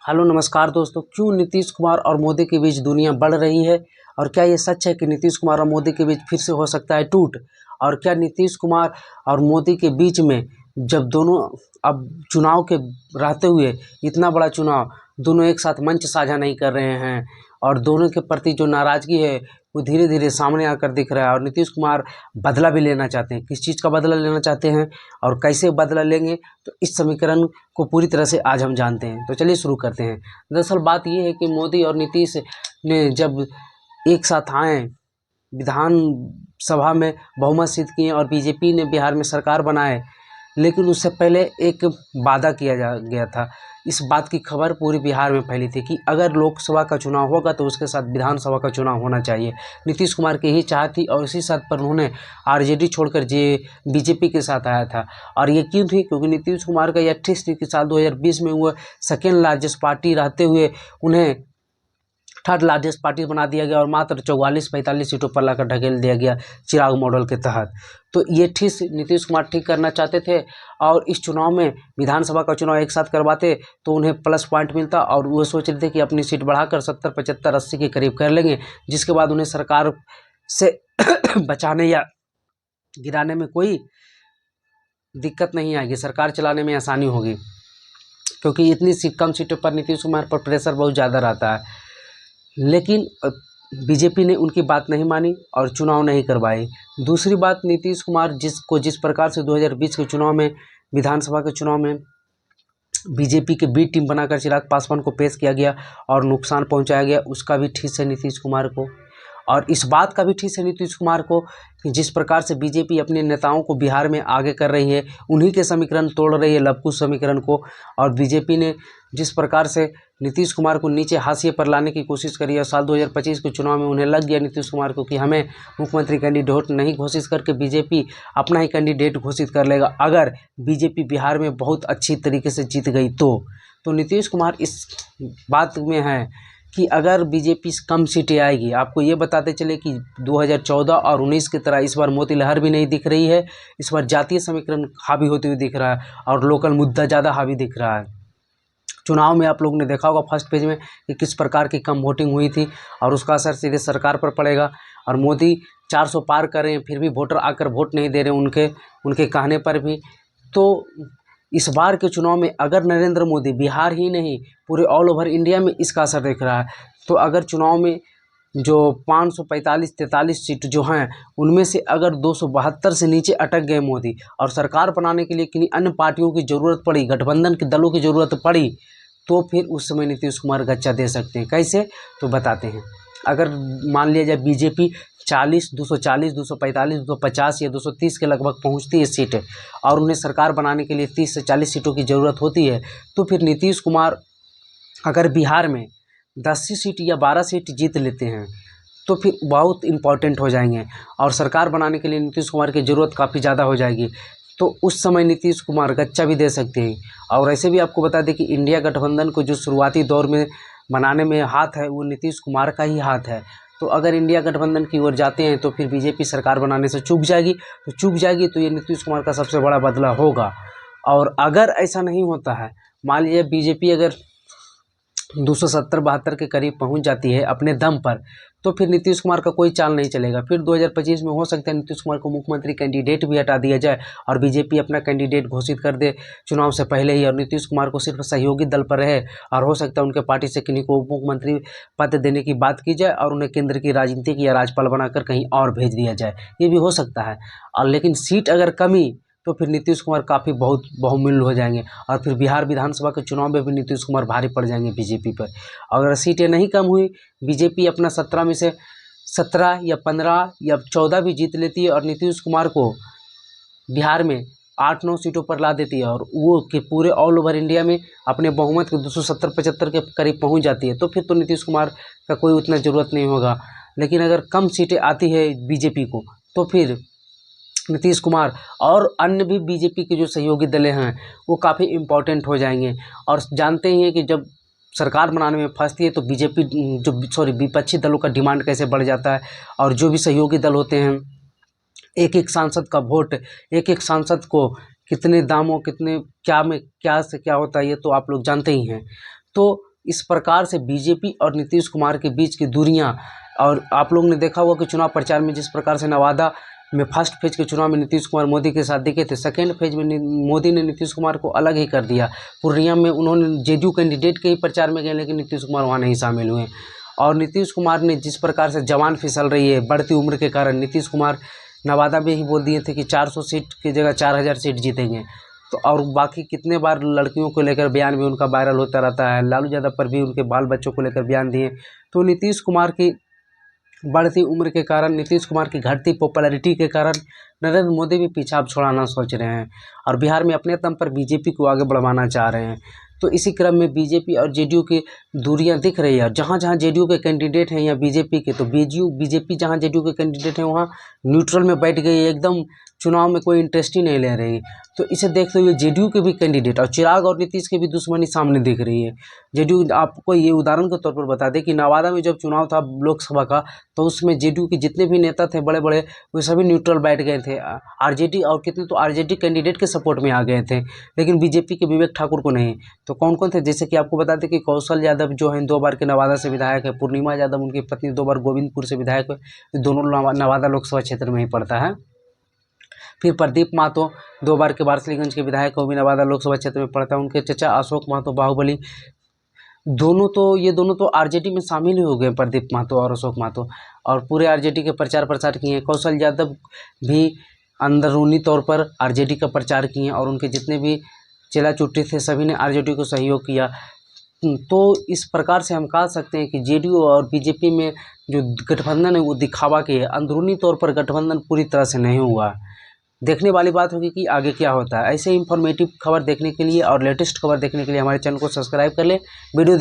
Hello नमस्कार दोस्तों। क्यों नीतीश कुमार और मोदी के बीच दुनिया बढ़ रही है और क्या ये सच है कि नीतीश कुमार और मोदी के बीच फिर से हो सकता है टूट? और क्या नीतीश कुमार और मोदी के बीच में जब दोनों अब चुनाव के रहते हुए इतना बड़ा चुनाव दोनों एक साथ मंच साझा नहीं कर रहे हैं और दोनों के प्रति जो नाराज़गी है वो धीरे धीरे सामने आकर दिख रहा है और नीतीश कुमार बदला भी लेना चाहते हैं। किस चीज़ का बदला लेना चाहते हैं और कैसे बदला लेंगे, तो इस समीकरण को पूरी तरह से आज हम जानते हैं। तो चलिए शुरू करते हैं। दरअसल बात ये है कि मोदी और नीतीश ने जब एक साथ आए, विधान सभा में बहुमत सिद्ध किए और बीजेपी ने बिहार में सरकार बनाए, लेकिन उससे पहले एक वादा किया जा गया था। इस बात की खबर पूरे बिहार में फैली थी कि अगर लोकसभा का चुनाव होगा तो उसके साथ विधानसभा का चुनाव होना चाहिए। नीतीश कुमार की यही चाह थी और इसी साथ पर उन्होंने आरजेडी छोड़कर बीजेपी के साथ आया था। और ये क्यों थी? क्योंकि नीतीश कुमार का यह ठिस थी कि साल 2020 में वह सेकेंड लार्जेस्ट पार्टी रहते हुए उन्हें थर्ड लार्जेस्ट पार्टी बना दिया गया और मात्र 44-45 सीटों पर लाकर ढकेल दिया गया चिराग मॉडल के तहत। तो ये ठिस नीतीश कुमार ठीक करना चाहते थे और इस चुनाव में विधानसभा का चुनाव एक साथ करवाते तो उन्हें प्लस पॉइंट मिलता और वो सोच रहे थे कि अपनी सीट बढ़ाकर 70, 75, 80 के करीब कर लेंगे, जिसके बाद उन्हें सरकार से बचाने या गिराने में कोई दिक्कत नहीं आएगी, सरकार चलाने में आसानी होगी, क्योंकि इतनी कम सीटों पर नीतीश कुमार पर प्रेशर बहुत ज़्यादा रहता है। लेकिन बीजेपी ने उनकी बात नहीं मानी और चुनाव नहीं करवाए। दूसरी बात, नीतीश कुमार जिस प्रकार से 2020 के चुनाव में, विधानसभा के चुनाव में बीजेपी के बी टीम बनाकर चिराग पासवान को पेश किया गया और नुकसान पहुंचाया गया, उसका भी ठेस है नीतीश कुमार को। और इस बात का भी ठेस है नीतीश कुमार को कि जिस प्रकार से बीजेपी अपने नेताओं को बिहार में आगे कर रही है, उन्हीं के समीकरण तोड़ रही है, लवकुश समीकरण को। और बीजेपी ने जिस प्रकार से नीतीश कुमार को नीचे हाशिए पर लाने की कोशिश करी है, साल 2025 के चुनाव में उन्हें लग गया नीतीश कुमार को कि हमें मुख्यमंत्री कैंडिडेट नहीं घोषित करके बीजेपी अपना ही कैंडिडेट घोषित कर लेगा अगर बीजेपी बिहार में बहुत अच्छी तरीके से जीत गई तो नीतीश कुमार इस बात में है कि अगर बीजेपी कम सीटें आएगी, आपको ये बताते चले कि 2014 और 19 की तरह इस बार मोती लहर भी नहीं दिख रही है। इस बार जातीय समीकरण हावी होते हुए दिख रहा है और लोकल मुद्दा ज़्यादा हावी दिख रहा है। चुनाव में आप लोगों ने देखा होगा फर्स्ट पेज में कि किस प्रकार की कम वोटिंग हुई थी और उसका असर सीधे सरकार पर पड़ेगा। और मोदी 400 पार कर रहे हैं, फिर भी वोटर आकर वोट नहीं दे रहे उनके कहने पर भी। तो इस बार के चुनाव में अगर नरेंद्र मोदी, बिहार ही नहीं पूरे ऑल ओवर इंडिया में इसका असर दिख रहा है, तो अगर चुनाव में जो 545-43 सीट जो हैं उनमें से अगर 272 से नीचे अटक गए मोदी और सरकार बनाने के लिए किन्हीं अन्य पार्टियों की ज़रूरत पड़ी, गठबंधन के दलों की ज़रूरत पड़ी, तो फिर उस समय नीतीश कुमार गच्चा दे सकते हैं। कैसे? तो बताते हैं। अगर मान लिया जाए बीजेपी 40, 240, 245, 250 या 230 के लगभग पहुंचती है सीटें और उन्हें सरकार बनाने के लिए 30 से 40 सीटों की ज़रूरत होती है, तो फिर नीतीश कुमार अगर बिहार में 10 सीट या 12 सीट जीत लेते हैं तो फिर बहुत इम्पॉर्टेंट हो जाएंगे और सरकार बनाने के लिए नीतीश कुमार की ज़रूरत काफ़ी ज़्यादा हो जाएगी। तो उस समय नीतीश कुमार गच्चा भी दे सकते हैं। और ऐसे भी आपको बता दें कि इंडिया गठबंधन को जो शुरुआती दौर में बनाने में हाथ है वो नीतीश कुमार का ही हाथ है। तो अगर इंडिया गठबंधन की ओर जाते हैं तो फिर बीजेपी सरकार बनाने से चूक जाएगी तो ये नीतीश कुमार का सबसे बड़ा बदला होगा। और अगर ऐसा नहीं होता है, मान लीजिए बीजेपी अगर 270-72 के करीब पहुंच जाती है अपने दम पर, तो फिर नीतीश कुमार का कोई चाल नहीं चलेगा। फिर 2025 में हो सकता है नीतीश कुमार को मुख्यमंत्री कैंडिडेट भी हटा दिया जाए और बीजेपी अपना कैंडिडेट घोषित कर दे चुनाव से पहले ही और नीतीश कुमार को सिर्फ सहयोगी दल पर रहे और हो सकता है उनके पार्टी से किन्हीं को उप मुख्यमंत्री पद देने की बात की जाए और उन्हें केंद्र की राजनीतिक या राज्यपाल बनाकर कहीं और भेज दिया जाए, ये भी हो सकता है। और लेकिन सीट अगर कमी तो फिर नीतीश कुमार काफ़ी बहुत बहुमूल्य हो जाएंगे और फिर बिहार विधानसभा के चुनाव में भी नीतीश कुमार भारी पड़ जाएंगे बीजेपी पर। अगर सीटें नहीं कम हुई, बीजेपी अपना 17 में से 17 या 15 या 14 भी जीत लेती है और नीतीश कुमार को बिहार में 8-9 सीटों पर ला देती है और वो कि पूरे ऑल ओवर इंडिया में अपने बहुमत के 270-75 के करीब पहुंच जाती है, तो फिर तो नीतीश कुमार का कोई उतना ज़रूरत नहीं होगा। लेकिन अगर कम सीटें आती है बीजेपी को तो फिर नीतीश कुमार और अन्य भी बीजेपी के जो सहयोगी दलें हैं वो काफ़ी इम्पोर्टेंट हो जाएंगे। और जानते ही हैं कि जब सरकार बनाने में फंसती है तो बीजेपी विपक्षी दलों का डिमांड कैसे बढ़ जाता है और जो भी सहयोगी दल होते हैं, एक एक सांसद का वोट, एक एक सांसद को कितने दामों, कितने क्या में क्या से क्या होता है, ये तो आप लोग जानते ही हैं। तो इस प्रकार से बीजेपी और नीतीश कुमार के बीच की दूरियां, और आप लोगों ने देखा होगा कि चुनाव प्रचार में जिस प्रकार से नवादा में फर्स्ट फेज के चुनाव में नीतीश कुमार मोदी के साथ दिखे थे, सेकेंड फेज में मोदी ने नीतीश कुमार को अलग ही कर दिया। पूर्णिया में उन्होंने जेडीयू कैंडिडेट के ही प्रचार में गए, लेकिन नीतीश कुमार वहाँ नहीं शामिल हुए। और नीतीश कुमार ने जिस प्रकार से जवान फिसल रही है बढ़ती उम्र के कारण, नीतीश कुमार नवादा में ही बोल दिए थे कि 400 सीट की जगह 4000 सीट जीतेंगे। तो और बाकी कितने बार लड़कियों को लेकर बयान भी उनका वायरल होता रहता है, लालू यादव पर भी उनके बाल बच्चों को लेकर बयान दिए। तो नीतीश कुमार की बढ़ती उम्र के कारण, नीतीश कुमार की घटती पॉपुलैरिटी के कारण नरेंद्र मोदी भी पीछा अब छुड़ाना सोच रहे हैं और बिहार में अपने दम पर बीजेपी को आगे बढ़वाना चाह रहे हैं। तो इसी क्रम में बीजेपी और जेडीयू की दूरियां दिख रही है। और जहाँ जहाँ जेडीयू के कैंडिडेट हैं या बीजेपी के, तो बीजेपी जहाँ जेडीयू के कैंडिडेट हैं वहाँ न्यूट्रल में बैठ गई है, एकदम चुनाव में कोई इंटरेस्ट ही नहीं ले रही। तो इसे देखते हुए जेडीयू के भी कैंडिडेट और चिराग और नीतीश की भी दुश्मनी सामने दिख रही है। जेडीयू, आपको ये उदाहरण के तौर पर बता दें कि नवादा में जब चुनाव था लोकसभा का, तो उसमें जेडीयू के जितने भी नेता थे बड़े बड़े, वो सभी न्यूट्रल बैठ गए थे। आरजेडी और कितने तो आरजेडी कैंडिडेट के सपोर्ट में आ गए थे, लेकिन बीजेपी के विवेक ठाकुर को नहीं। तो कौन कौन थे, जैसे कि आपको बता दें कि कौशल यादव जो हैं 2 बार के नवादा से विधायक है, पूर्णिमा यादव उनकी पत्नी 2 बार गोविंदपुर से विधायक है, दोनों नवादा लोकसभा क्षेत्र में ही पड़ता है। फिर प्रदीप महतो 2 बार के वारसलीगंज के विधायक, वो भी नवादा लोकसभा क्षेत्र में पड़ता है। उनके चचा अशोक महतो बाहुबली, ये दोनों तो आरजेडी में शामिल ही हो गए, प्रदीप महतो और अशोक महतो, और पूरे आरजेडी के प्रचार प्रसार किए हैं। कौशल यादव भी अंदरूनी तौर पर आरजेडी का प्रचार किए और उनके जितने भी चेला चुट्टी थे सभी ने आरजेडी को सहयोग किया। तो इस प्रकार से हम कह सकते हैं कि जेडीयू और बीजेपी में जो गठबंधन है वो दिखावा के है, अंदरूनी तौर पर गठबंधन पूरी तरह से नहीं हुआ। देखने वाली बात होगी कि आगे क्या होता है। ऐसे इंफॉर्मेटिव खबर देखने के लिए और लेटेस्ट खबर देखने के लिए हमारे चैनल को सब्सक्राइब कर लें। वीडियो